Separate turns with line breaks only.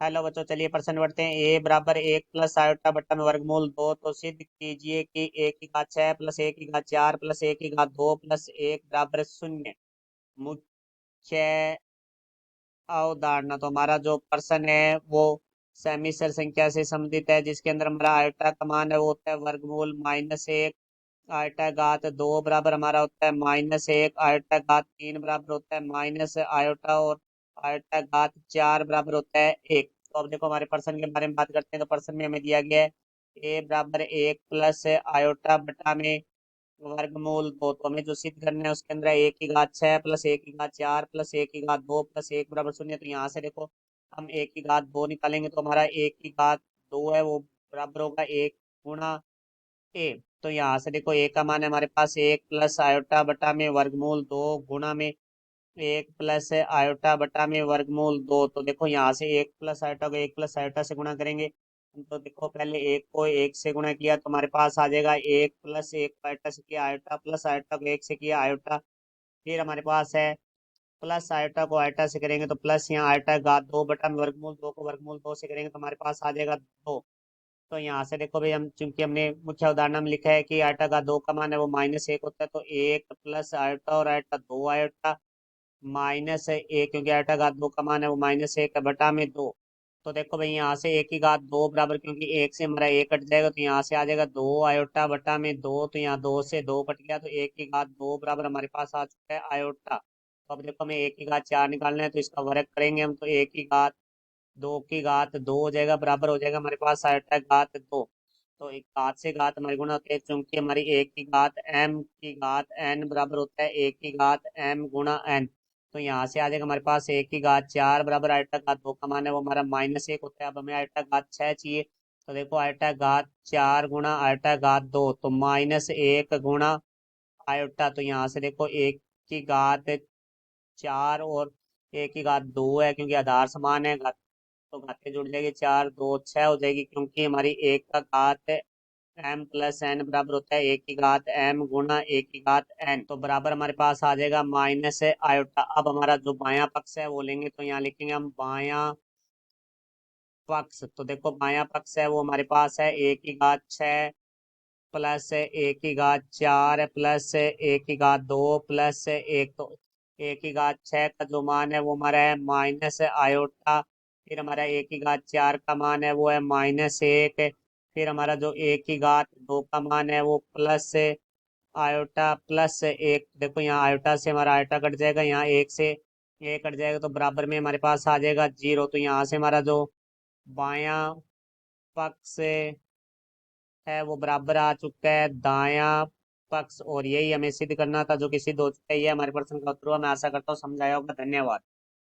Hello बच्चों, चलिए प्रश्न बढ़ते हैं। ए बराबर 1 प्लस आयोटा बट्टा में वर्गमूल 2, तो सिद्ध कीजिए कि 1 की घात 6 प्लस 1 की घात 2 प्लस 1 बराबर 0। मुख्य अवधारणा, तो हमारा जो प्रश्न है वो सेमीसर संख्या से संबंधित है, जिसके अंदर हमारा आयोटा का मान है वो होता है वर्गमूल -1। आयोटा घात 2 बराबर हमारा होता है -1। आयोटा घात 3 बराबर होता है माइनस आयोटा, और आयोटा घात 4 बराबर होता है 1। तो अब देखो हमारे प्रश्न के बारे में बात करते हैं। तो प्रश्न में हमें दिया गया है ए बराबर 1 प्लस आयोटा बटा में वर्गमूल 2। तो हमें जो सिद्ध करना है उसके अंदर 1 की घात 6 प्लस 1 की घात 4 प्लस 1 की घात 2 प्लस 1 बराबर 0। तो यहाँ से देखो हम 1 की घात 2 निकालेंगे, तो हमारा 1 की घात 2 है वो बराबर होगा 1 गुणा ए। तो यहाँ से देखो ए का मान है हमारे पास 1 प्लस आयोटा बटा में वर्गमूल 2 गुणा में 1 प्लस आयोटा बटा में वर्गमूल 2। तो देखो यहाँ से 1 प्लस आयोटा को 1 प्लस आयोटा से गुणा करेंगे। तो देखो पहले 1 को 1 से गुणा किया तो हमारे पास आ जाएगा 1 प्लस 1 को आयोटा से किया आयोटा, प्लस आयोटा को 1 से किया आयोटा। फिर हमारे पास है प्लस आयोटा को आयोटा से करेंगे तो प्लस, यहाँ आयोटा घात 2 बटा में वर्गमूल 2 को वर्गमूल 2 से करेंगे तो हमारे पास आ जाएगा 2। तो यहाँ से देखो भाई, हम चूंकि हमने मुख्य उदाहरण में लिखा है कि आयोटा का 2 का मान है वो -1 होता है, तो 1 प्लस आयोटा और आयोटा 2 आयोटा -1, क्योंकि आयोटा घात 2 का मान है वो -1 है बटा में 2। तो देखो भाई यहाँ से 1 की घात 2 बराबर, क्योंकि 1 से हमारा 1 कट जाएगा तो यहाँ से आ जाएगा 2 आयोटा बटा में 2। तो यहाँ 2 से 2 कट गया, तो 1 की घात 2 बराबर हमारे पास आ चुका है आयोटा। तो अब देखो हमें 1 की घात 4 निकालना है, तो इसका वर्ग करेंगे हम, तो 1 की घात 2 हो जाएगा, बराबर हो जाएगा हमारे पास आयोटा घात 2। तो एक घात से घात हमारी गुणा होती है, चूंकि हमारी 1 की घात m की घात n बराबर होता है 1 की घात m गुणा n। तो यहाँ से आ जाएगा हमारे पास 1 की घात 4 बराबर आयोटा घात 2 का मान है वो हमारा -1 होता है। अब हमें आयोटा घात 6 चाहिए, तो देखो आयोटा घात 4 गुणा आयोटा घात 2, तो -1 गुणा आयोटा। तो यहाँ से देखो 1 की घात 4 और 1 की घात 2 है, क्योंकि आधार समान है, तो घातें जुड़ जाएगी, 4 2 6 हो जाएगी, क्योंकि हमारी 1 का घात m+n बराबर होता है 1 की घात m गुणा 1 की घात n। तो बराबर हमारे पास आ जाएगा -आयोटा। अब हमारा जो बायां पक्ष है वो लेंगे, तो यहाँ लिखेंगे हम बायां पक्ष। तो देखो बायां पक्ष है वो हमारे पास है 1 की घात 6 प्लस 1 की घात 4 प्लस 1 की घात 2 प्लस 1। तो 1 की घात 6 का जो मान है वो हमारा है -आयोटा। फिर हमारा 1 की घात 4 का मान है वो है -1। फिर हमारा जो 1 की घात 2 का मान है वो प्लस आयोटा प्लस 1। देखो यहाँ आयोटा से हमारा आयोटा कट जाएगा, यहाँ 1 से 1 कट जाएगा, तो बराबर में हमारे पास आ जाएगा 0। तो यहाँ से हमारा जो बायां पक्ष है वो बराबर आ चुका है दायां पक्ष, और यही हमें सिद्ध करना था, जो कि सिद्ध हो चुका है। ये हमारे प्रश्न का उत्तर हुआ। मैं आशा करता हूँ समझाया होगा। धन्यवाद।